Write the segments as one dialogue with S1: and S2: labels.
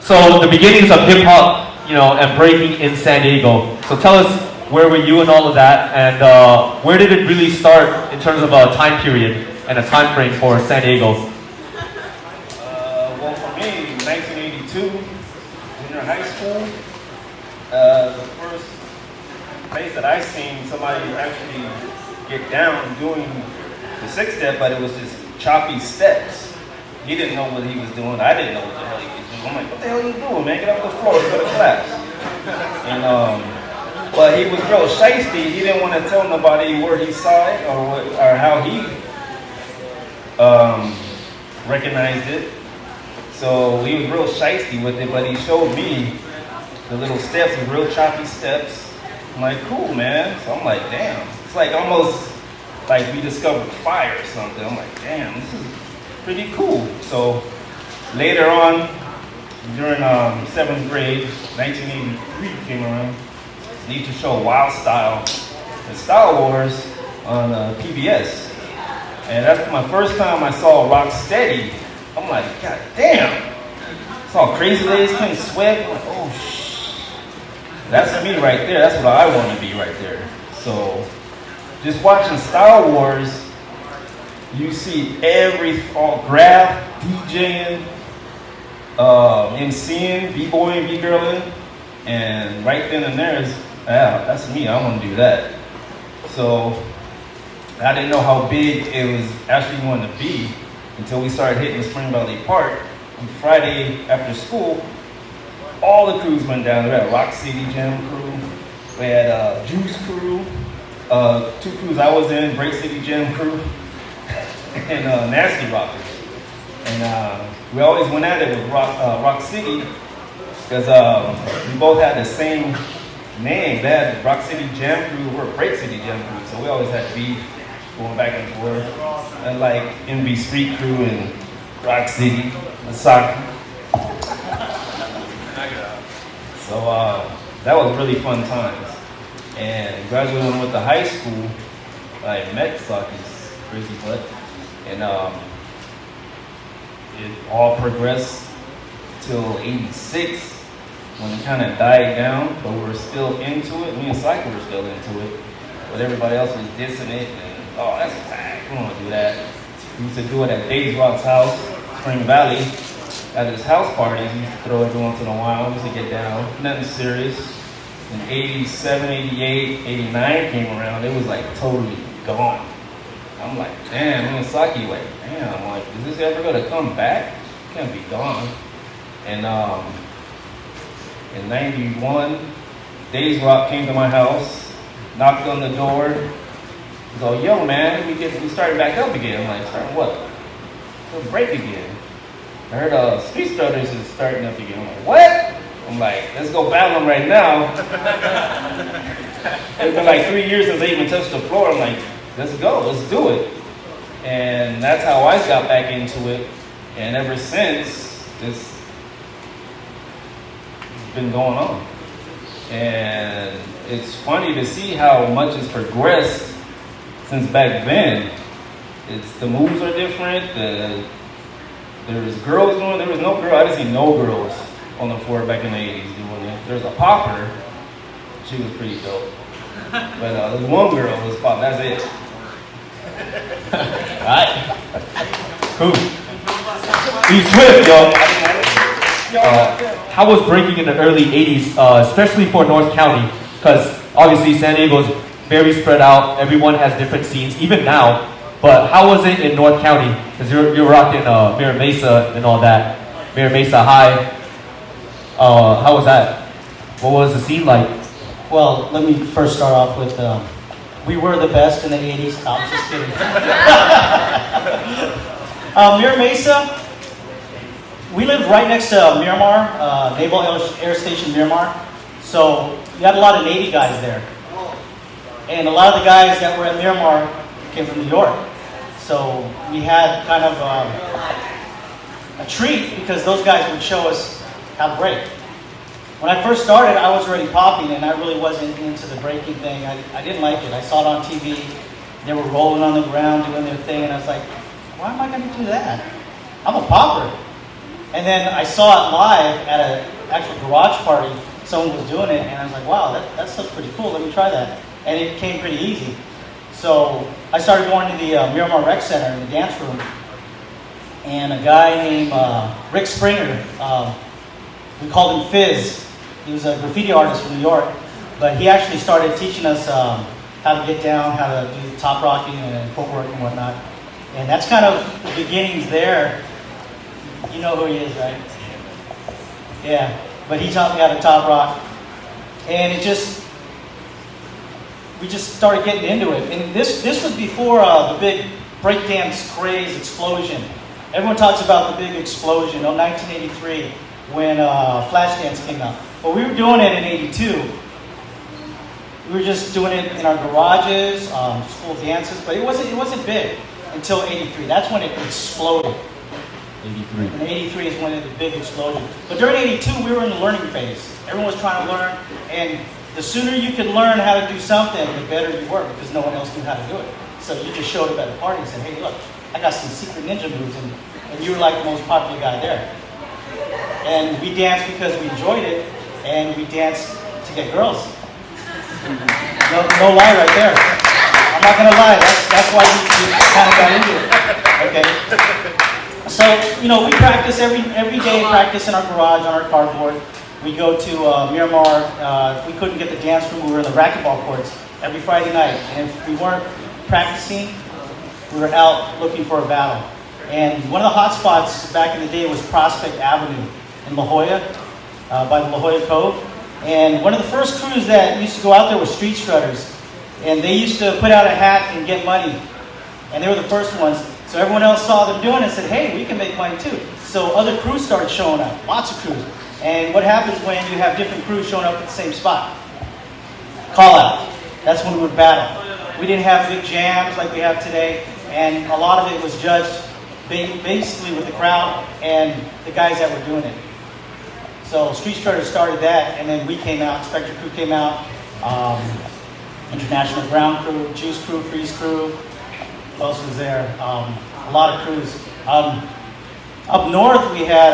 S1: So the beginnings of hip hop, you know, and breaking in San Diego. So tell us, where were you and all of that, and where did it really start in terms of a time period and a time frame for San Diego?
S2: Well, for me, 1982, junior high school, the first place that I seen somebody actually get down doing the six step, but it was just choppy steps. He didn't know what he was doing. I didn't know what the hell he was doing. I'm like, what the hell are you doing, man? Get up the floor, go to class. And but he was real shiesty. He didn't want to tell nobody where he saw it or how he recognized it. So he was real shiesty with it, but he showed me the little steps, the real choppy steps. I'm like, cool, man. So I'm like, damn. It's like almost like we discovered fire or something. I'm like, damn, this is pretty cool. So later on, during 7th grade, 1983 came around, need to show Wild Style and Style Wars on PBS. And that's my first time I saw Rocksteady. I'm like, god damn. Saw Crazy Legs, King Sweat. I'm like, oh shh. That's me right there. That's what I want to be right there. So just watching Style Wars, you see all Graph, DJing, MCing, B-boying, B-girling, and right then and there is, yeah, that's me, I want to do that. So I didn't know how big it was actually going to be until we started hitting Spring Valley Park. On Friday after school, all the crews went down. We had Rock City Jam crew, we had Juice crew, 2 crews I was in, Break City Jam crew, and Nasty Rockers. And we always went at it with Rock City because we both had the same name. They had Rock City Jam crew, we're Break City Jam crew, so we always had beef going back and forth. And like MV Street Crew and Rock City, and Soccer. So that was really fun times. And graduating with the high school, I met Saki's Crazy Butt, and it all progressed till '86 when it kind of died down, but we were still into it. Me and Saki were still into it, but everybody else was dissing it, and oh, that's whack, we don't want to do that. We used to do it at Dave's Rock's house, Spring Valley, at his house parties. We used to throw every once in a while. We used to get down, nothing serious. In 87, 88, 89 came around, it was like totally gone. I'm like, damn, me and Saki like, damn, I'm like, is this ever gonna come back? It can't be gone. And in 91, Dave's Rock came to my house, knocked on the door. He's like, yo man, we started back up again. I'm like, starting what? We'll break again. I heard Street Strutters is starting up again. I'm like, what? I'm like, let's go battle them right now. It's been like 3 years since they even touched the floor. I'm like, let's go, let's do it. And that's how I got back into it. And ever since, it's been going on. And it's funny to see how much has progressed since back then. The moves are different. There's girls doing. There was no girl. I didn't see no girls on the floor back in the '80s doing it. There's a popper. She was pretty dope. But there's one girl who was pop. That's it.
S1: Alright. Cool. Be swift, yo. How was breaking in the early '80s, especially for North County? Because obviously San Diego's very spread out. Everyone has different scenes, even now. But how was it in North County? Because you're rocking Mira Mesa and all that. Mira Mesa High. How was that? What was the scene like?
S3: Well, let me first start off with, we were the best in the 80s. No, I'm just kidding. Mira Mesa, we lived right next to Miramar, Naval Air Station Miramar. So we had a lot of Navy guys there. And a lot of the guys that were at Miramar came from New York. So we had kind of a treat because those guys would show us how to break. When I first started, I was already popping and I really wasn't into the breaking thing. I didn't like it. I saw it on TV. They were rolling on the ground doing their thing and I was like, why am I going to do that? I'm a popper. And then I saw it live at an actual garage party. Someone was doing it, and I was like, wow, that stuff's pretty cool. Let me try that. And it came pretty easy. So I started going to the Miramar Rec Center in the dance room. And a guy named Rick Springer, we called him Fizz. He was a graffiti artist from New York. But he actually started teaching us how to get down, how to do top rocking and footwork and whatnot. And that's kind of the beginnings there. You know who he is, right? Yeah. But he taught me how to top rock. And we just started getting into it. And this was before the big breakdance craze explosion. Everyone talks about the big explosion, 1983, when Flashdance came out. But we were doing it in 82. We were just doing it in our garages, school dances, but it wasn't big until 83. That's when it exploded.
S1: 83.
S3: And 83 is when it was a big explosion. But during 82, we were in the learning phase. Everyone was trying to learn, and the sooner you could learn how to do something, the better you were, because no one else knew how to do it. So you just showed up at a party and said, hey, look, I got some secret ninja moves, and you were like the most popular guy there. And we danced because we enjoyed it, and we danced to get girls. No lie right there. I'm not gonna lie, that's why you kind of got into it. Okay. So, we practice every day, practice in our garage on our cardboard. We go to Miramar. If we couldn't get the dance room, we were in the racquetball courts every Friday night. And if we weren't practicing, we were out looking for a battle. And one of the hot spots back in the day was Prospect Avenue in La Jolla, by the La Jolla Cove. And one of the first crews that used to go out there was Street Strutters. And they used to put out a hat and get money. And they were the first ones. So everyone else saw them doing it and said, hey, we can make money too. So other crews started showing up, lots of crews. And what happens when you have different crews showing up at the same spot? Call out. That's when we would battle. We didn't have big jams like we have today. And a lot of it was judged basically with the crowd and the guys that were doing it. So Street Strutters started that, and then we came out, Specter crew came out, International Ground Crew, Juice Crew, Freeze Crew. Who else was there? A lot of crews. Up north we had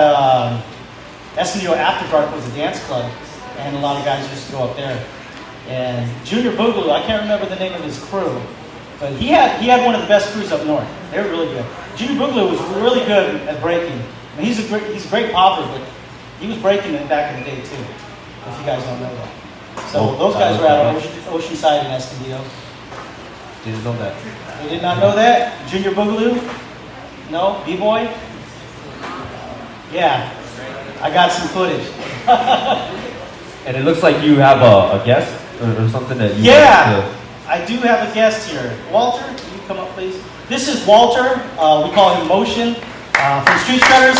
S3: Escondido After Dark was a dance club, and a lot of guys used to go up there. And Junior Boogaloo, I can't remember the name of his crew, but he had one of the best crews up north. They were really good. Junior Boogaloo was really good at breaking. I mean, he's a great popper, but he was breaking it back in the day too. If you guys don't know that. So those guys were out of Oceanside and Escondido.
S1: Didn't know that.
S3: They did not know that? Junior Boogaloo? No? Bboy? Yeah. I got some footage.
S1: And it looks like you have a guest or something that you
S3: I do have a guest here. Walter, can you come up please? This is Walter. We call him Motion from Street Strutters.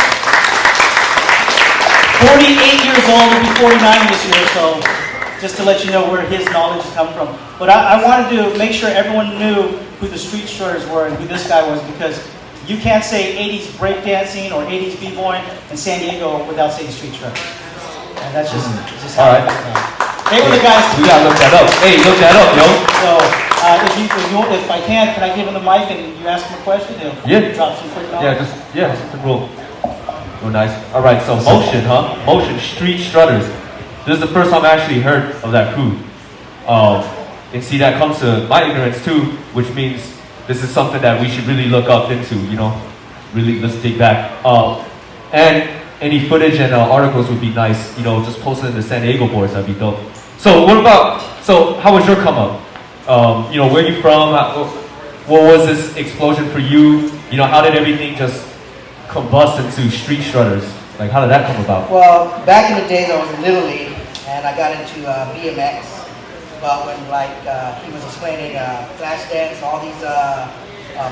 S3: 48 years old, he'll be 49 this year, so just to let you know where his knowledge has come from. But I wanted to make sure everyone knew who the Street Strutters were and who this guy was, because you can't say 80s breakdancing or 80s b-boy in San Diego without saying Street Strutters. And that's just how it goes down. They were the guys.
S1: We gotta look that up. Hey, look that up, yo.
S3: So if I can I give him the mic and you ask him a question? He'll drop some quick knowledge.
S1: Something real nice. All right, so Motion, huh? Motion, Street Strutters. This is the first time I actually heard of that crew. And see, that comes to my ignorance too, which means this is something that we should really look up into, really let's dig back. And any footage and articles would be nice, just post it in the San Diego boards, that'd be dope. So how was your come up? Where are you from? What was this explosion for you? How did everything just combust into Street Strutters? Like, how did that come about?
S4: Well, back in the days I was in Little League, and I got into BMX. But when he was explaining Flashdance, all these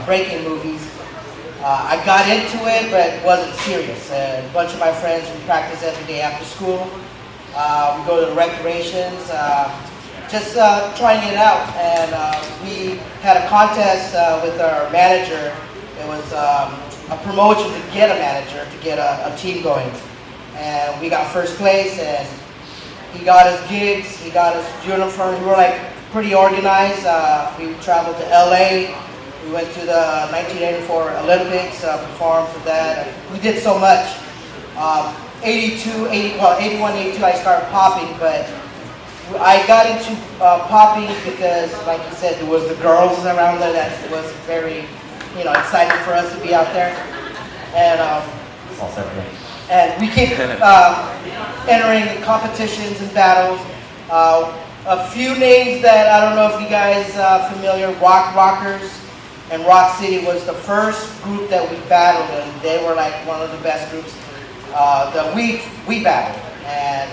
S4: breaking movies, I got into it, but wasn't serious. A bunch of my friends, we practice every day after school. We go to the recreations, just trying it out. And we had a contest with our manager. It was a promotion to get a manager, to get a team going. And we got first place, and he got us gigs, he got us uniforms. We were pretty organized. We traveled to LA. We went to the 1984 Olympics, performed for that. We did so much. Well, 81, 82, I started popping, but I got into popping because, like you said, there was the girls around there that was very, excited for us to be out there. And we keep entering competitions and battles. A few names that I don't know if you guys are familiar, Rockers and Rock City was the first group that we battled, and they were like one of the best groups that we battled. And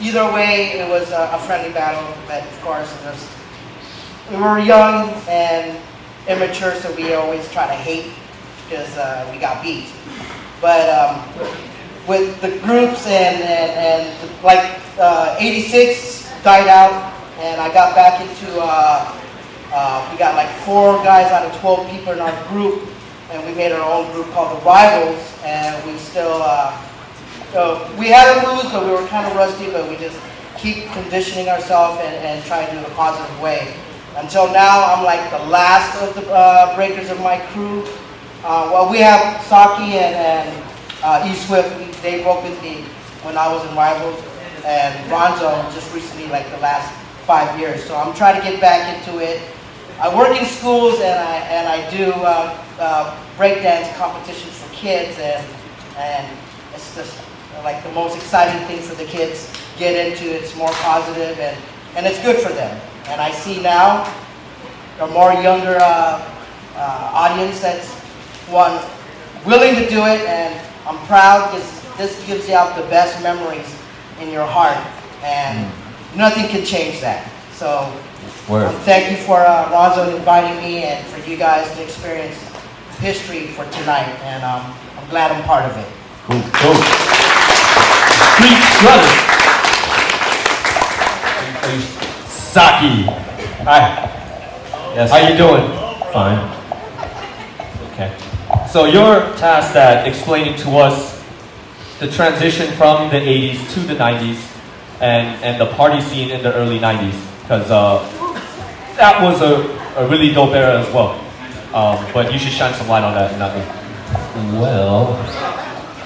S4: either way, it was a friendly battle, but of course, we were young and immature, so we always try to hate because we got beat. But with the groups and like 86 died out, and I got back into, we got like 4 guys out of 12 people in our group, and we made our own group called the Rivals, and we still, we had to lose, but we were kind of rusty, but we just keep conditioning ourselves and try to do it a positive way. Until now, I'm like the last of the breakers of my crew. Well, we have Saki and E-Swift, they broke with me when I was in Rivals, and Ronzone just recently, like the last 5 years. So I'm trying to get back into it. I work in schools and I do breakdance competitions for kids, and it's just like the most exciting thing for the kids get into. It's more positive and it's good for them. And I see now a more younger audience that's willing to do it, and I'm proud because this gives you out the best memories in your heart, and nothing can change that. So thank you for Ronzone inviting me and for you guys to experience history for tonight, and I'm glad I'm part of it.
S1: Cool. Street Strutters. Saki. Hi.
S5: Yes.
S1: How you doing?
S5: Fine. Okay.
S1: So you're tasked at explaining to us the transition from the 80s to the 90s and the party scene in the early 90s, because that was a really dope era as well. But you should shine some light on that, not me.
S5: Well,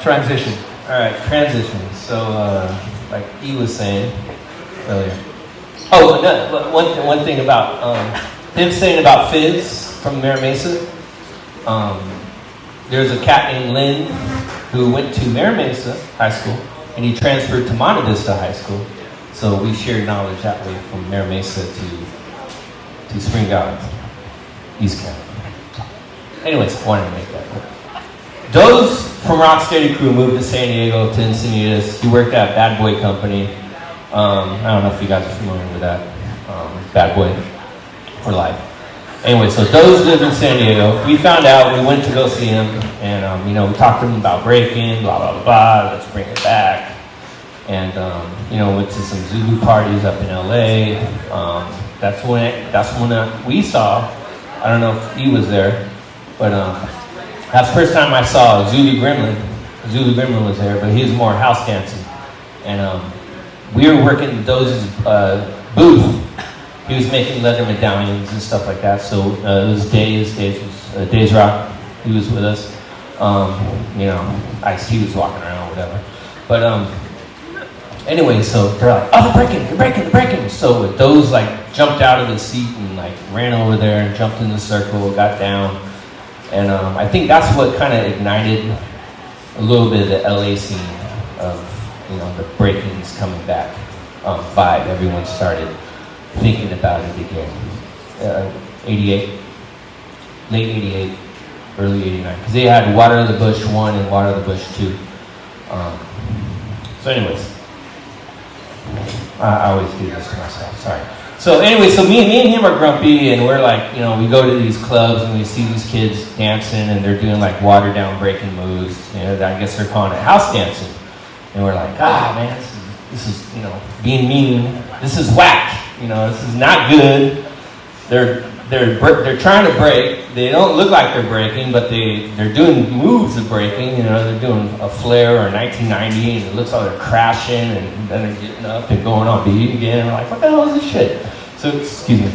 S1: Transition.
S5: all right, transition. So, like E was saying earlier. Oh, no, one thing about him saying about Fizz from Mira Mesa. There's a cat named Lynn who went to Mira Mesa High School, and he transferred to Monte Vista High School. So we shared knowledge that way from Mira Mesa to Spring Valley, East County. Anyways, wanted to make that work. Those from Rocksteady Crew moved to San Diego to Encinitas. He worked at Bboy Company. I don't know if you guys are familiar with that. Bboy for life. Anyway, so those lived in San Diego. We found out, we went to go see him, and we talked to him about breaking, blah, blah, blah, let's bring it back. And, went to some Zulu parties up in LA. That's when we saw, I don't know if he was there, but that's the first time I saw Zulu Gremlin. Zulu Gremlin was there, but he was more house dancing. And we were working Doze's booth. He was making leather medallions and stuff like that. So it was Days Rock. He was with us. Ice-T was walking around or whatever. But anyway, so they're like, oh, they're breaking. So those like jumped out of the seat and like ran over there and jumped in the circle, got down. And I think that's what kind of ignited a little bit of the LA scene of, the break-ins coming back vibe. Everyone started thinking about it again. 88, late 88, early 89. Because they had Water of the Bush 1 and Water of the Bush 2. So anyways, I always do this to myself, sorry. So anyway, so me and him are grumpy, and we're like, we go to these clubs and we see these kids dancing, and they're doing like watered down breaking moves. I guess they're calling it house dancing. And we're like, man, this is being mean. This is whack. This is not good. They're trying to break. They don't look like they're breaking, but they're doing moves of breaking. They're doing a flare or a 1990, and it looks like they're crashing, and then they're getting up and going on beat again. And we're like, what the hell is this shit? So excuse me.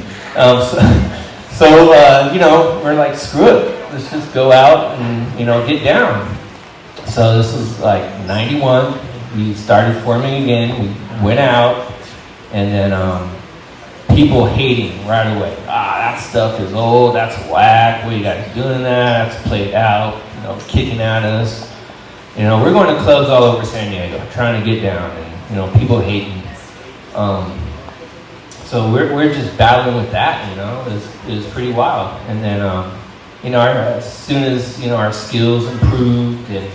S5: We're like, screw it. Let's just go out and get down. So this was like 91. We started forming again. We went out, and then people hating right away. That stuff is old. That's whack. What are you guys doing that? That's played out. Kicking at us. We're going to clubs all over San Diego, trying to get down, and people hating. So we're just battling with that. It was pretty wild. And then as soon as our skills improved, and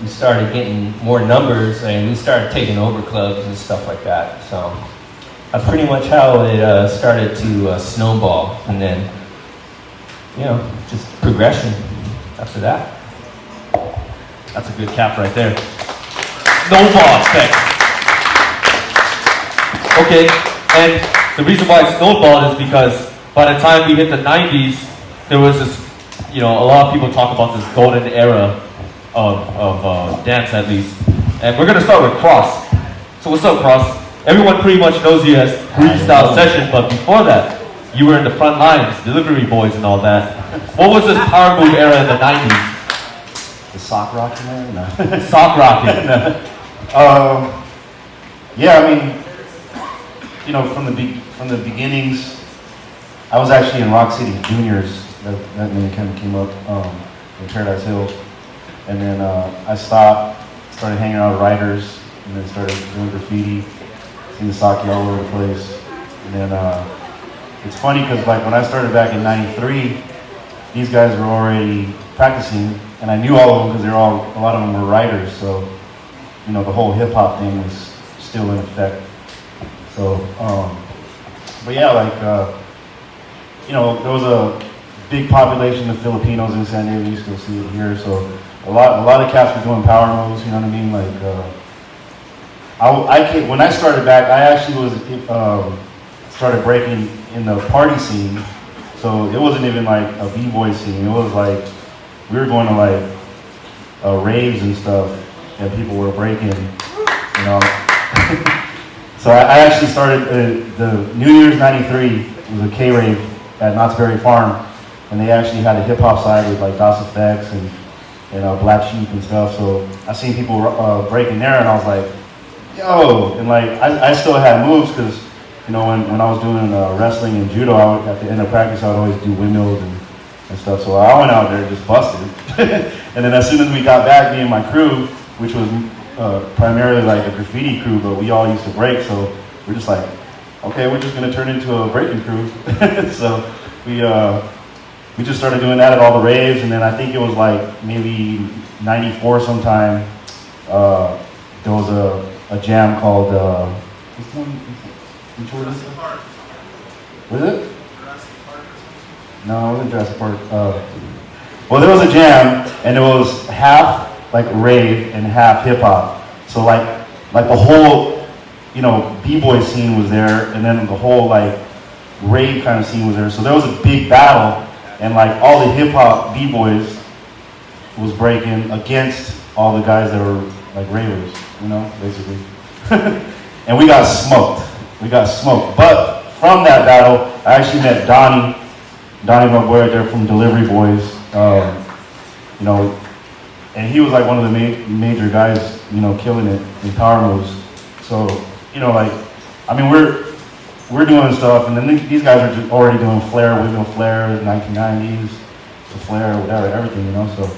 S5: we started getting more numbers, and we started taking over clubs and stuff like that. So that's pretty much how it started to snowball, and then just progression after that.
S1: That's a good cap right there. Snowball effect. Okay, and the reason why it snowballed is because by the time we hit the 90s, there was this, a lot of people talk about this golden era of dance, at least. And we're gonna start with Cross. So what's up, Cross? Everyone pretty much knows you as Freestyle Session, but before that, you were in the front lines, delivery boys and all that. What was this power move era in the 90s?
S6: The sock rocking there? No.
S1: Sock rocking.
S6: No. Yeah, I mean, from the beginnings, I was actually in Rock City Juniors. That name kind of came up in Paradise Hills, and then I stopped, started hanging out with writers, and then started doing graffiti, seeing the sake all over the place, and then it's funny because like when I started back in '93, these guys were already practicing, and I knew all of them because a lot of them were writers, so the whole hip hop thing was still in effect. So, but yeah, like there was a big population of Filipinos in San Diego. You still see it here. So a lot of cats were doing power moves. You know what I mean? Like when I started back, I actually was started breaking in the party scene. So it wasn't even like a b-boy scene. It was like we were going to like raves and stuff, and people were breaking. So I actually started the New Year's '93 was a K-rave at Knott's Berry Farm, and they actually had a hip hop side with like DOS Effects and Black Sheep and stuff. So I seen people breaking there, and I was like, yo, and like I still had moves because when I was doing wrestling and judo, at the end of practice I would always do windmills and stuff. So I went out there and just busted, and then as soon as we got back, me and my crew, which was primarily like a graffiti crew, but we all used to break, so we're just like, okay, we're just gonna turn into a breaking crew. So we just started doing that at all the raves, and then I think it was like maybe '94 sometime. There was a jam called which one? Which one is it? Was it? No, it wasn't Jurassic Park. Well, there was a jam, and it was half like rave and half hip hop. So like the whole b-boy scene was there, and then the whole like rave kind of scene was there. So there was a big battle, and like all the hip hop b-boys was breaking against all the guys that were like ravers, basically. And we got smoked. But from that battle, I actually met Donnie, my boy right there from Delivery Boys. And he was like one of the major guys, killing it in power moves. So, we're doing stuff, and then these guys are just already doing flare, wiggle flare, 1990s, the flare, whatever, everything, So,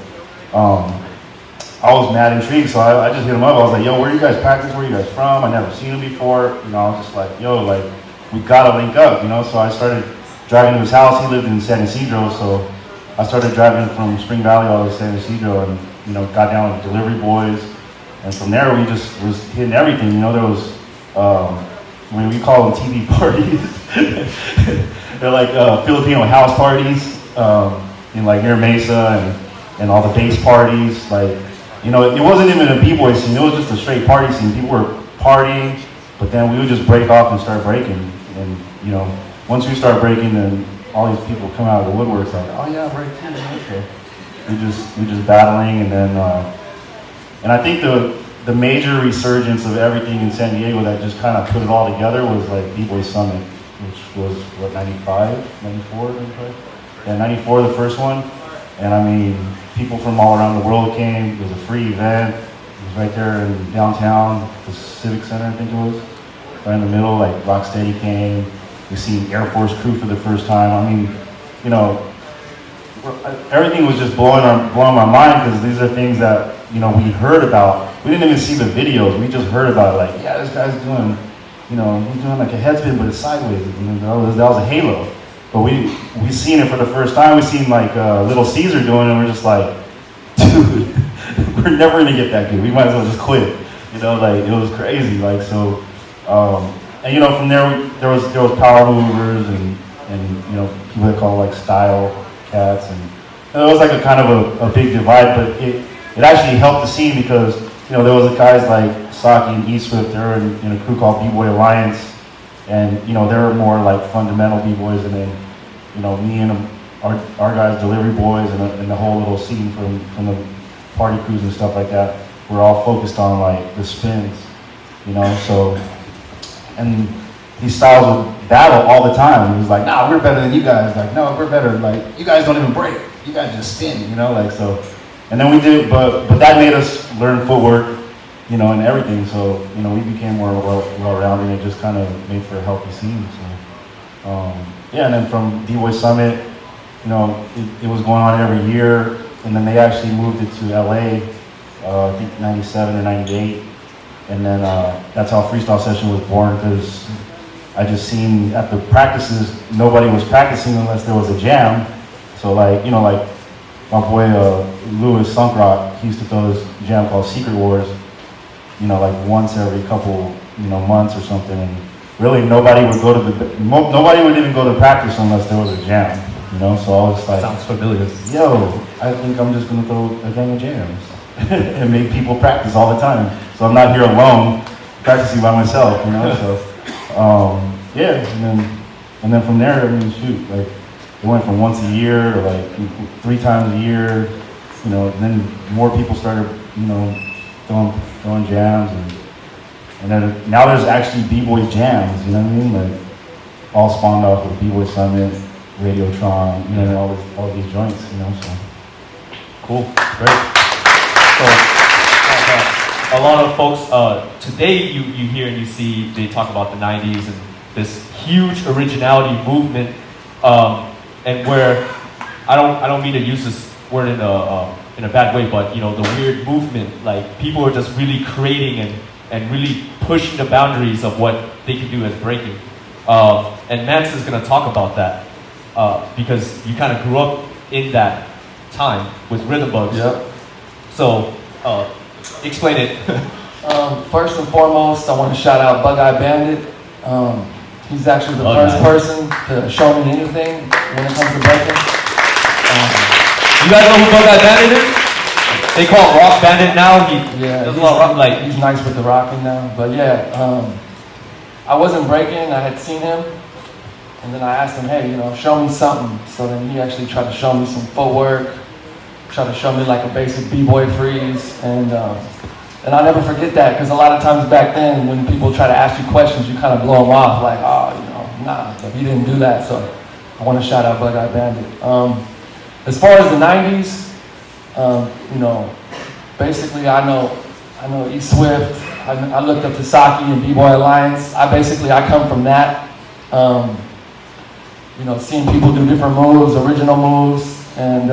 S6: I was mad intrigued, so I just hit him up. I was like, yo, where you guys practice? Where you guys from? I never seen him before. I was just like, yo, like, we gotta link up, So I started driving to his house. He lived in San Isidro, so I started driving from Spring Valley all the way to San Isidro, and got down with Delivery Boys, and from there we just was hitting everything. There was we call them TV parties. They're like Filipino house parties in like near Mesa, and all the bass parties. Like it wasn't even a b-boy scene. It was just a straight party scene. People were partying, but then we would just break off and start breaking. And once we start breaking, then all these people come out of the woodworks like, oh yeah, break too. Okay. We just battling, and then and I think the major resurgence of everything in San Diego that just kind of put it all together was like B-Boy Summit, which was what 95, 94, 95? Yeah, 94 the first one, And I mean, people from all around the world came. It was a free event. It was right there in downtown, the Civic Center, I think it was. Right in the middle, like Rocksteady came. We seen Air Force Crew for the first time. I mean, you know, everything was just blowing my mind because these are things that, you know, we heard about. We didn't even see the videos. We just heard about it. Like, yeah, this guy's doing, you know, he's doing like a head spin, but it's sideways. You know, that was a halo. But we seen it for the first time. We seen like Little Caesar doing it, and we're just like, dude, we're never gonna get that good. We might as well just quit. You know, like it was crazy. Like so, and you know, from there was power movers and you know, people that call like style cats, and it was like a kind of a big divide. But it actually helped the scene because, you know, there was guys like Saki and E-Swift. They were in a crew called Bboy Alliance, and you know, they were more like fundamental b-boys, and then, you know, me and our guys, Delivery Boys, and the whole little scene from the party crews and stuff like that, we're all focused on like the spins, you know. So, and these styles would battle all the time. It was like, nah, we're better than you guys. Like, no, we're better. Like, you guys don't even break. You guys just spin, you know. Like so, and then we did, but that made us learn footwork, you know, and everything. So, you know, we became more well-rounded, and it just kind of made for a healthy scene. So, yeah, and then from D-Boy Summit, you know, it was going on every year, and then they actually moved it to LA, I think 97 or 98, and then that's how Freestyle Session was born, because I just seen at the practices, nobody was practicing unless there was a jam. So like, you know, like my boy Louis Sunkrock, he used to throw this jam called Secret Wars, you know, like once every couple, you know, months or something. And really nobody would nobody would even go to practice unless there was a jam, you know. So I was just like,
S1: Sounds familiar.
S6: yo, I think I'm just gonna throw a gang of jams and make people practice all the time. So I'm not here alone practicing by myself, you know. So yeah, and then from there, I mean, shoot, like it went from once a year to like 3 times a year, you know. Then more people started, you know, throwing jams, and then now there's actually B-Boy jams, you know what I mean? Like all spawned off of B-Boy Summit, Radiotron, you know, all these joints, you know. So
S1: Cool, great. So, a lot of folks, today you hear and you see, they talk about the 90s and this huge originality movement, and where, I don't mean to use this word in a bad way, but you know, the weird movement, like people are just really creating and really pushing the boundaries of what they can do as breaking. And Manson's gonna talk about that, because you kind of grew up in that time with Rhythm Bugz.
S7: Yep.
S1: So, explain it.
S7: First and foremost, I want to shout out Bugz Bandit. He's actually the first person to show me anything when it comes to breaking.
S1: You guys know who Bugz Bandit is? They call him Rock Bandit now. There's a lot of rock, like
S7: he's nice with the rocking now. But yeah, I wasn't breaking. I had seen him, and then I asked him, hey, you know, show me something. So then he actually tried to show me some footwork, tried to show me like a basic b-boy freeze, and I'll never forget that, because a lot of times back then when people try to ask you questions, you kind of blow them off like, oh, you know, nah, but he didn't do that. So I want to shout out Bugz Bandit. As far as the 90s, you know, basically I know E-Swift, I looked up to Saki and Bboy Alliance. I come from that. You know, seeing people do different moves, original moves, and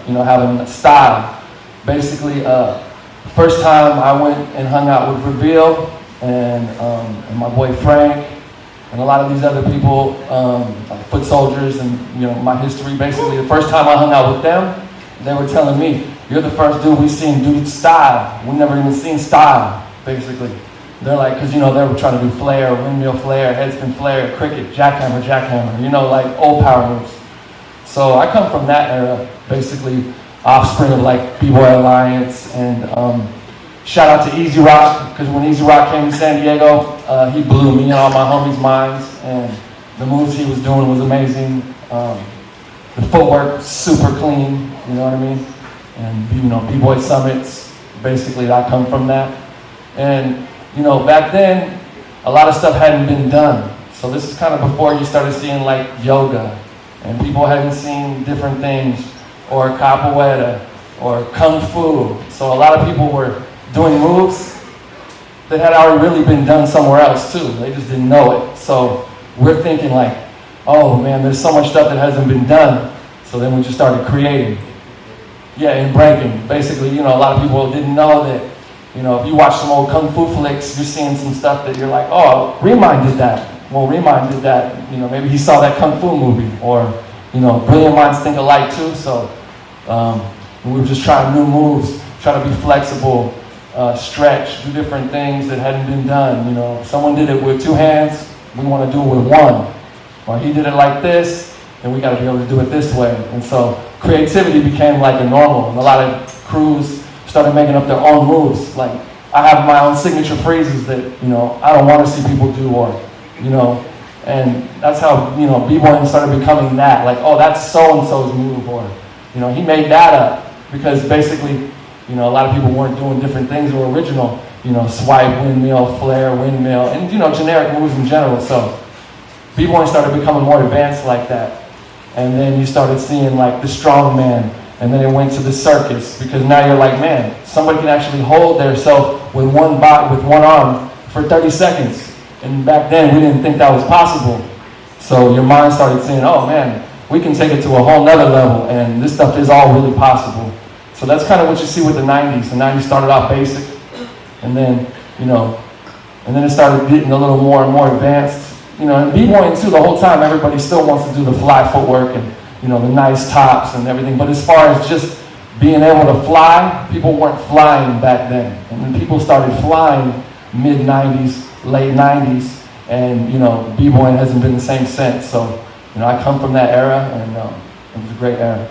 S7: you know, having a style. Basically, first time I went and hung out with Reveal and my boy Frank and a lot of these other people, like Foot Soldiers and, you know, my history. Basically, the first time I hung out with them, they were telling me, you're the first dude we seen do style. We never even seen style, basically. They're like, because, you know, they were trying to do flare, windmill flare, headspin flare, cricket, jackhammer, you know, like old power moves. So I come from that era, basically offspring of like Bboy Alliance, and shout out to Easy Rock, because when Easy Rock came to San Diego, he blew me and all my homies' minds, and the moves he was doing was amazing. The footwork, super clean, you know what I mean? And, you know, B-Boy Summits, basically I come from that. And, you know, back then, a lot of stuff hadn't been done. So this is kind of before you started seeing like yoga, and people hadn't seen different things. or capoeira, or kung fu. So a lot of people were doing moves that had already really been done somewhere else too. They just didn't know it. So we're thinking like, oh man, there's so much stuff that hasn't been done. So then we just started creating. Yeah, and breaking. Basically, a lot of people didn't know that, if you watch some old kung fu flicks, you're seeing some stuff that you're like, oh, Remind did that. Well, Remind did that. Maybe he saw that kung fu movie. Or, brilliant minds think alike too. So we were just trying new moves, try to be flexible, stretch, do different things that hadn't been done. If someone did it with 2 hands, we want to do it with 1. Or he did it like this, and we got to be able to do it this way. And so creativity became like a normal. And a lot of crews started making up their own moves. Like I have my own signature phrases that, I don't want to see people do, or, and that's how, B-boying started becoming that. Like, oh, that's so-and-so's move, or, he made that up. Because basically, a lot of people weren't doing different things that were original. Swipe, windmill, flare, windmill, and, generic moves in general. So B-boying started becoming more advanced like that. And then you started seeing like the strongman, and then it went to the circus, because now you're like, man, somebody can actually hold themselves with one arm for 30 seconds. And back then we didn't think that was possible. So your mind started saying, oh man, we can take it to a whole nother level, and this stuff is all really possible. So that's kind of what you see with the 90s. The 90s started off basic, and then, and then it started getting a little more and more advanced. And B-boying too, the whole time, everybody still wants to do the fly footwork and, the nice tops and everything. But as far as just being able to fly, people weren't flying back then. And when people started flying mid-90s, late 90s, and, B-boying hasn't been the same since. So, I come from that era, and it was a great era.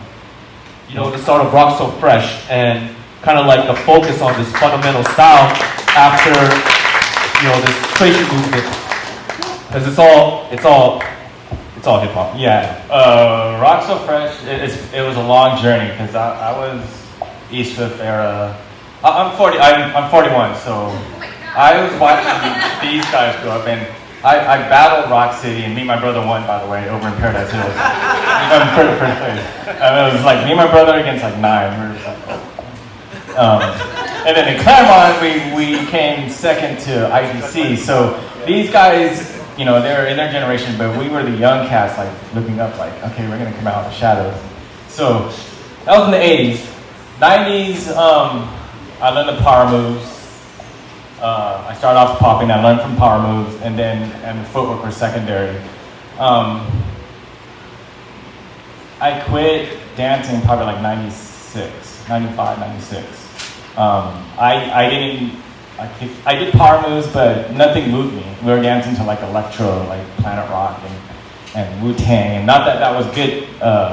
S1: The start of Rock So Fresh, and kind of like the focus on this fundamental style after, this crazy movement. Because it's all hip hop.
S8: Yeah, Rock So Fresh, it was a long journey, because I was East Fifth era. I'm 41, so I was watching these guys grow up, and I battled Rock City, and me and my brother won, by the way, over in Paradise Hills. For the first place. It was like me and my brother against like 9. We were just like, oh. And then in Claremont, we came second to IDC. So these guys, they're in their generation, but we were the young cats, like looking up, like, okay, we're gonna come out of the shadows. So that was in the 80s. 90s, I learned the power moves. I started off popping, I learned from power moves, and footwork was secondary. I quit dancing probably like 95, 96. I did power moves, but nothing moved me. We were dancing to like electro, like Planet Rock and Wu-Tang, and not that that was good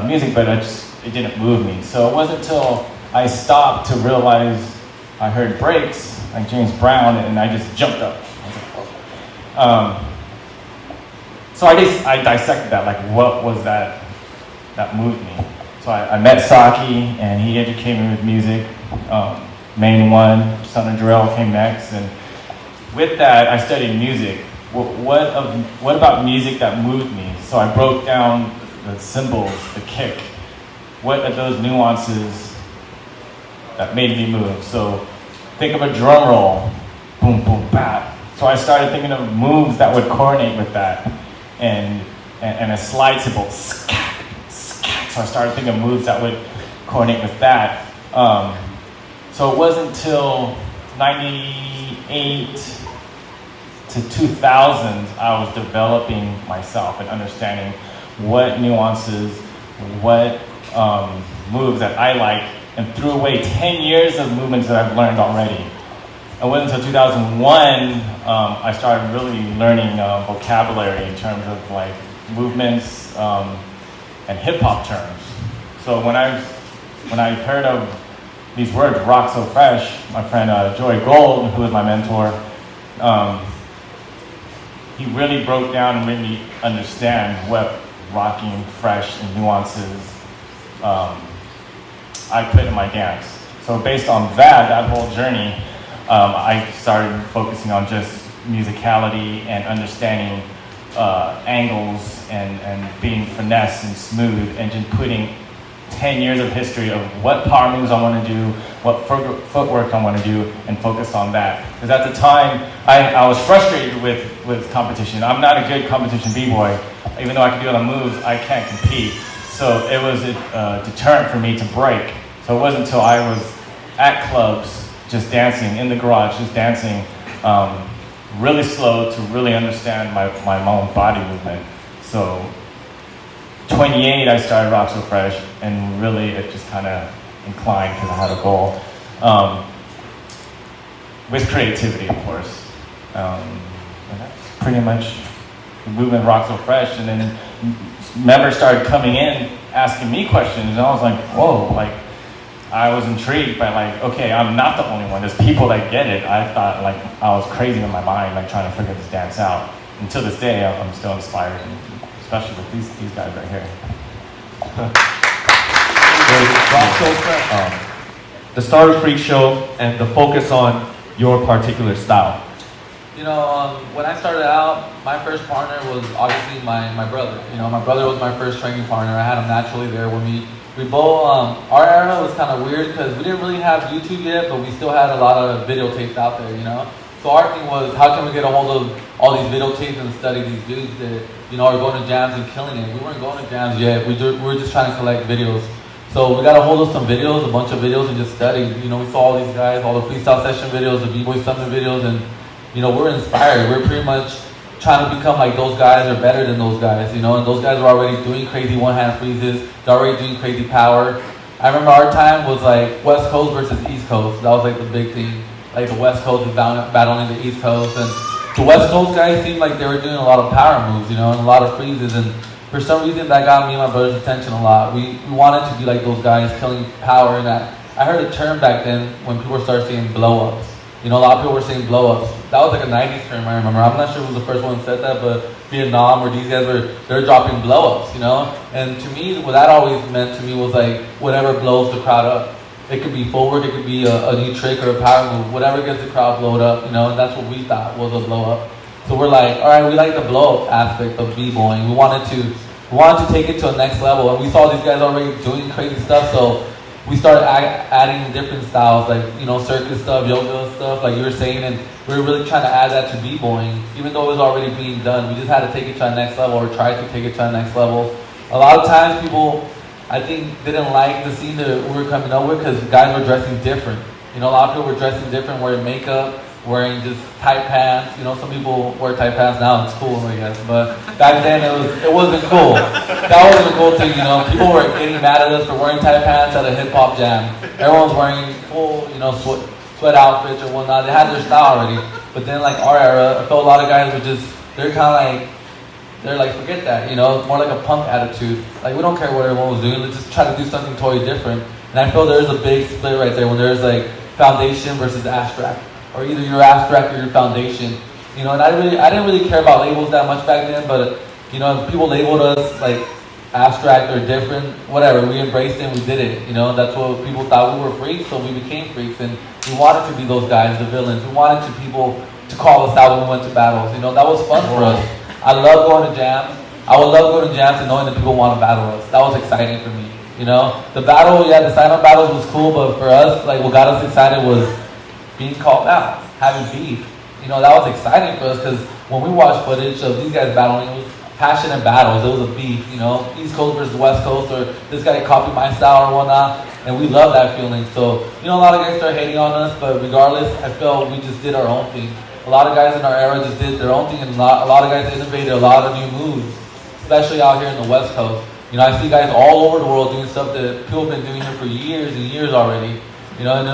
S8: music, but it didn't move me. So it wasn't until I stopped to realize I heard breaks, like James Brown, and I just jumped up. So I dissected that, like what was that moved me. So I met Saki, and he educated me with music. Main One, Son of Jarrell came next, and with that I studied music. What about music that moved me? So I broke down the cymbals, the kick. What are those nuances that made me move? So think of a drum roll, boom, boom, bap. So I started thinking of moves that would coordinate with that, and a slide cymbal, scat, scat. So I started thinking of moves that would coordinate with that. So it wasn't until 98 to 2000 I was developing myself and understanding what nuances, what moves that I like, and threw away 10 years of movements that I've learned already. It wasn't until 2001 I started really learning vocabulary in terms of like movements and hip hop terms. So when I heard of these words, Rock So Fresh, my friend Joey Gold, who was my mentor, he really broke down and made me understand what rocking fresh and nuances I put in my dance. So based on that whole journey, I started focusing on just musicality and understanding angles and being finesse and smooth, and just putting 10 years of history of what power moves I want to do, what footwork I want to do, and focus on that. Because at the time, I was frustrated with competition. I'm not a good competition b-boy. Even though I can do all the moves, I can't compete. So it was a deterrent for me to break. So it wasn't until I was at clubs, just dancing, in the garage, just dancing, really slow to really understand my own body movement. So 28, I started Rock So Fresh, and really it just kind of inclined because I had a goal. With creativity, of course. And that's pretty much the movement Rock So Fresh. And then members started coming in, asking me questions, and I was like, whoa, like, I was intrigued by like, okay, I'm not the only one. There's people that get it. I thought like I was crazy in my mind, like trying to figure this dance out. Until this day, I'm still inspired, and especially with these guys right here.
S1: The start of Freak Show and the focus on your particular style.
S9: You know, when I started out, my first partner was obviously my brother. You know, my brother was my first training partner. I had him naturally there with me. We both, our era was kind of weird because we didn't really have YouTube yet, but we still had a lot of videotapes out there, you know? So our thing was, how can we get a hold of all these videotapes and study these dudes that, you know, are going to jams and killing it? We weren't going to jams yet. We were just trying to collect videos. So we got a hold of some videos, a bunch of videos, and just studied. You know, we saw all these guys, all the freestyle session videos, the B-Boy Summit videos, and, you know, we're inspired. We're pretty much trying to become like those guys or better than those guys, you know, and those guys were already doing crazy one-hand freezes. They're already doing crazy power. I remember our time was like West Coast versus East Coast. That was like the big thing. Like the West Coast was battling the East Coast, and the West Coast guys seemed like they were doing a lot of power moves, you know, and a lot of freezes, and for some reason that got me and my brother's attention a lot. We wanted to be like those guys killing power, and I heard a term back then when people started saying blow-ups. You know, a lot of people were saying blow-ups. That was like a 90s term, I remember. I'm not sure who was the first one who said that, but Vietnam, where these guys they're dropping blow-ups, you know? And to me, what that always meant to me was like, whatever blows the crowd up. It could be footwork, it could be a new trick or a power move, whatever gets the crowd blowed up, you know? And that's what we thought was a blow-up. So we're like, all right, we like the blow-up aspect of b-boying. We wanted to take it to a next level, and we saw these guys already doing crazy stuff, so we started adding different styles, like, you know, circus stuff, yoga stuff, like you were saying, and we were really trying to add that to b-boying, even though it was already being done. We just had to take it to the next level, or try to take it to the next level. A lot of times people, I think, didn't like the scene that we were coming up with because guys were dressing different. You know, a lot of people were dressing different, wearing makeup, wearing just tight pants. You know, some people wear tight pants now, it's cool, I guess, but back then it wasn't cool. That wasn't a cool thing, you know. People were getting mad at us for wearing tight pants at a hip-hop jam. Everyone's wearing full, you know, sweat outfits or whatnot. They had their style already. But then, like, our era, I felt a lot of guys were just, they're like, forget that, you know, more like a punk attitude. Like, we don't care what everyone was doing, let's just try to do something totally different. And I feel there's a big split right there when there's, like, foundation versus abstract. Or either you're abstract or you're foundation. You know, and I didn't really care about labels that much back then, but, you know, if people labeled us, like, abstract or different, whatever, we embraced it and we did it, you know, that's what people thought. We were freaks, so we became freaks, and we wanted to be those guys, the villains. We wanted people to call us out when we went to battles, you know, that was fun for us. I love going to jams. I would love going to jams and knowing that people want to battle us. That was exciting for me, you know. The battle, yeah, the sign-up battles was cool, but for us, like, what got us excited was being called out, having beef. You know, that was exciting for us because when we watched footage of these guys battling, it was passionate battles. It was a beef, you know, East Coast versus West Coast, or this guy copied my style or whatnot, and we love that feeling. So, you know, a lot of guys started hating on us, but regardless, I felt we just did our own thing. A lot of guys in our era just did their own thing, and a lot of guys innovated a lot of new moves, especially out here in the West Coast. You know, I see guys all over the world doing stuff that people have been doing here for years and years already. You know, and it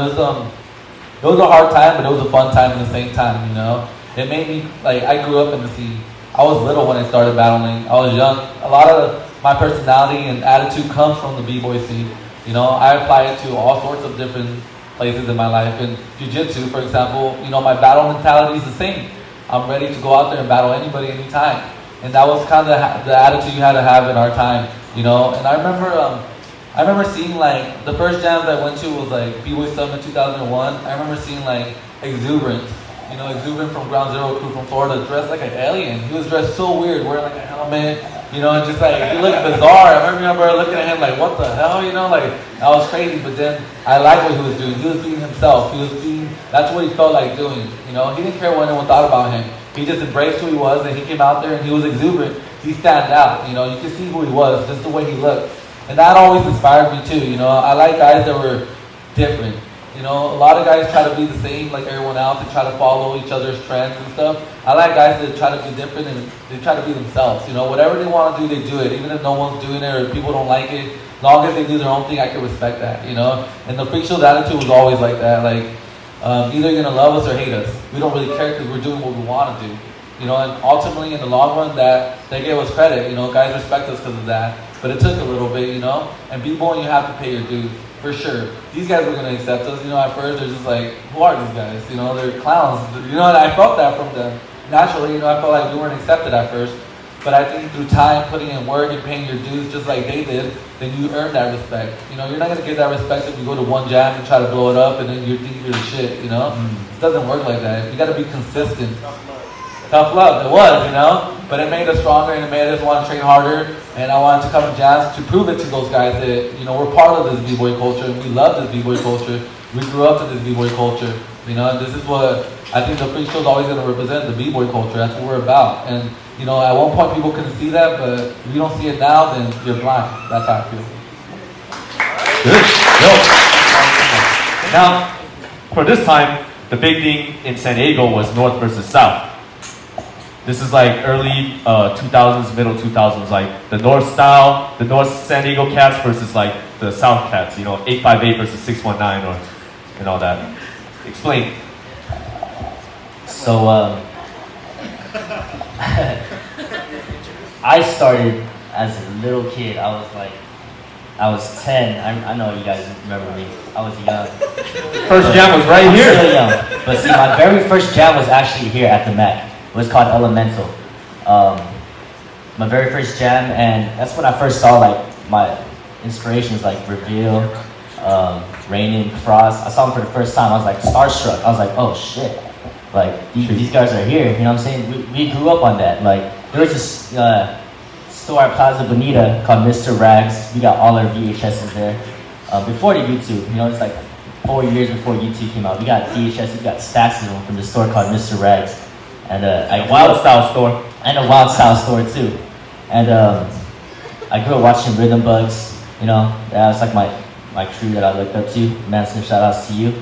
S9: was a hard time, but it was a fun time at the same time, you know. It made me, like, I grew up in the scene. I was little when I started battling. I was young. A lot of my personality and attitude comes from the b-boy scene. You know, I apply it to all sorts of different places in my life. In jiu-jitsu, for example, you know, my battle mentality is the same. I'm ready to go out there and battle anybody, anytime. And that was kind of the attitude you had to have in our time, you know. And I remember seeing, like, the first jams I went to was like B-Boy Summit 2001. I remember seeing, like, Exuberant. You know, Exuberant from Ground Zero crew from Florida, dressed like an alien. He was dressed so weird, wearing like a helmet, You know, and just like, it looked bizarre. I remember looking at him like, what the hell, you know, like, that was crazy. But then I liked what he was doing. He was being himself. That's what he felt like doing. You know, he didn't care what anyone thought about him. He just embraced who he was, and he came out there and he was exuberant. He stand out, you know, you could see who he was, just the way he looked. And that always inspired me too, you know. I like guys that were different. You know, a lot of guys try to be the same like everyone else and try to follow each other's trends and stuff. I like guys that try to be different and they try to be themselves. You know, whatever they want to do, they do it. Even if no one's doing it or people don't like it, as long as they do their own thing, I can respect that, you know. And the Freak Show's attitude was always like that. Like, either you're going to love us or hate us. We don't really care because we're doing what we want to do. You know, and ultimately in the long run, that they gave us credit. You know, guys respect us because of that. But it took a little bit, you know. And Bboy, you have to pay your dues. For sure. These guys were going to accept us. You know, at first, they're just like, who are these guys? You know, they're clowns. You know, and I felt that from them. Naturally, you know, I felt like we weren't accepted at first. But I think through time, putting in work and paying your dues just like they did, then you earn that respect. You know, you're not going to get that respect if you go to one jam and try to blow it up and then you think you're the shit, you know? It doesn't work like that. You got to be consistent. Tough love, it was, you know? But it made us stronger and it made us want to train harder. And I wanted to come to jams to prove it to those guys that, you know, we're part of this B-boy culture and we love this B-boy culture. We grew up in this B-boy culture, you know, and this is what I think the Freak Show is always going to represent, the B-boy culture. That's what we're about. And, you know, at one point people couldn't see that, but if you don't see it now, then you're blind. That's how I feel.
S1: Good. Yo. Now, for this time, the big thing in San Diego was North versus South. This is like early 2000s, middle 2000s, like the North style, the North San Diego cats versus like the South cats, you know, 858 versus 619 or and all that. Explain.
S10: So, I started as a little kid. I was 10. I know you guys remember me. I was young.
S1: First jam was right here.
S10: Still young. But see, my very first jam was actually here at the MAAC. It was called Elemental. My very first jam, and that's when I first saw like my inspirations like Reveal, Rainin, Frost. I saw them for the first time. I was like starstruck. I was like, oh shit. Like these guys are here. You know what I'm saying? We grew up on that. Like there was this store at Plaza Bonita called Mr. Rags. We got all our VHSs there. Before the YouTube, you know, it's like 4 years before YouTube came out. We got VHS, we got stacks of them from the store called Mr. Rags. And a
S1: Wild Style store.
S10: And a Wild Style store too. And I grew up watching Rhythm Bugz, you know, that was like my crew that I looked up to. Manson, shout outs to you.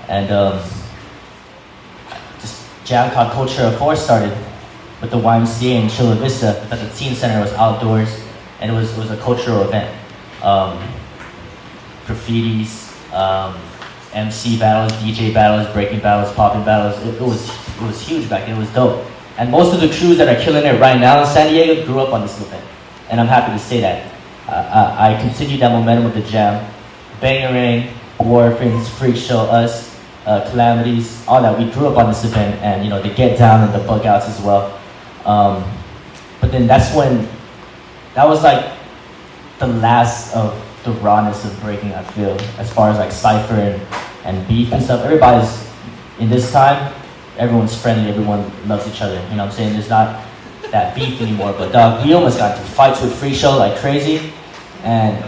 S10: And this jam called Culture of Four started with the YMCA in Chula Vista, but the teen center was outdoors and it was a cultural event. Graffitis, MC battles, DJ battles, breaking battles, popping battles. It was huge back then. It was dope. And most of the crews that are killing it right now in San Diego grew up on this event. And I'm happy to say that. I continued that momentum with the jam. Bangarang, Warfins, Freak Show, us, Calamities, all that. We grew up on this event and, you know, the Get Down and the Bug Outs as well. But then that was like the last of the rawness of breaking, I feel, as far as like cypher and beef and stuff. Everybody's, in this time, everyone's friendly, everyone loves each other. You know what I'm saying? There's not that beef anymore. But dog, we almost got into fights with Freak Show like crazy. And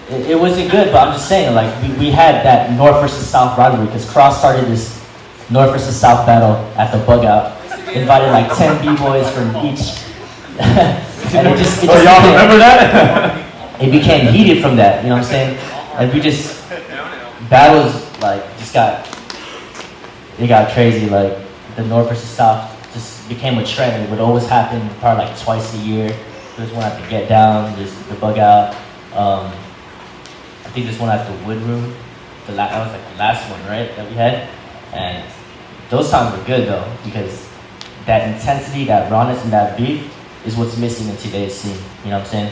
S10: it wasn't good, but I'm just saying, like, we had that North versus South rivalry because Cross started this North versus South battle at the Bug Out. Invited like 10 B-boys from each. And it just
S1: y'all remember that?
S10: It became heated from that, you know what I'm saying? And we just, battles like it got crazy. Like the North versus South just became a trend. It would always happen probably like twice a year. There's one at the Get Down, there's the Bug Out. I think there's one at the Wood Room. That was like the last one, right, that we had. And those times were good though, because that intensity, that rawness, and that beef is what's missing in today's scene. You know what I'm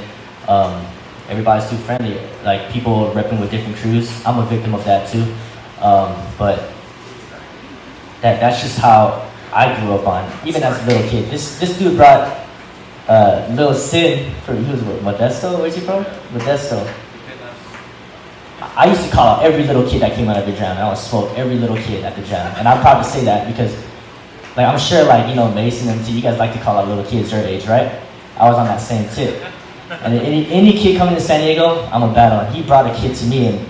S10: saying? Everybody's too friendly. Like people repping with different crews. I'm a victim of that too. But that's just how I grew up on. Even as a little kid, this dude brought Lil Sin from, he was what, Modesto? Where's he from? Modesto. I used to call out every little kid that came out of the jam. I would smoke every little kid at the jam, and I'm proud to say that because, like, I'm sure, like, you know, Mason and T, you guys like to call out little kids your age, right? I was on that same tip. And any kid coming to San Diego, I'm a battle. And he brought a kid to me and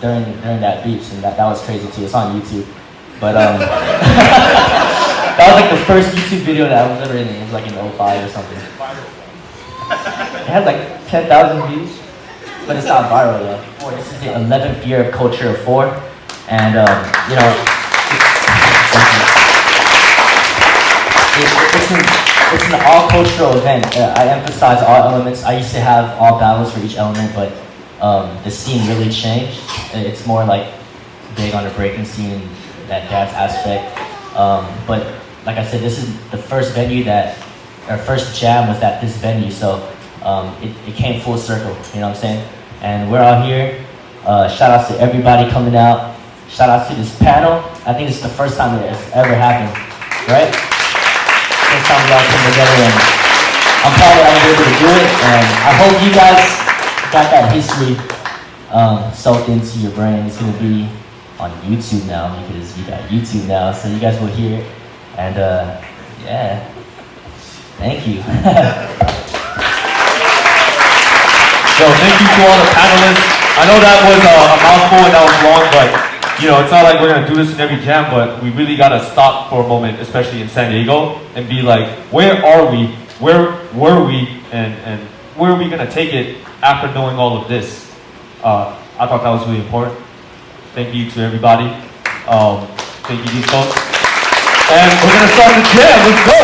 S10: during that beach, and that was crazy too. It's on YouTube. But that was like the first YouTube video that I was ever in. It was like in 05 or something. It had like 10,000 views, but it's not viral yet. This is the 11th year of Culture of 4, and you know, it's an all-cultural event. I emphasize all elements. I used to have all battles for each element, but the scene really changed. It's more like big on the breaking scene, that dance aspect. But like I said, this is the first venue our first jam was at this venue, so it came full circle, you know what I'm saying? And we're out here. Shout outs to everybody coming out. Shout outs to this panel. I think it's the first time that it's ever happened, right? First time we all came together, and I'm proud that I was able to do it, and I hope you guys got that history soaked into your brain. It's gonna be on YouTube now because you got YouTube now, so you guys will hear it. And yeah, thank you.
S1: So thank you to all the panelists. I know that was a mouthful and that was long, but you know, it's not like we're gonna do this in every jam, but we really gotta stop for a moment, especially in San Diego, and be like, where are we? Where were we? And where are we gonna take it after knowing all of this? I thought that was really important. Thank you to everybody. Thank you, these folks. And we're gonna start the jam. Let's go.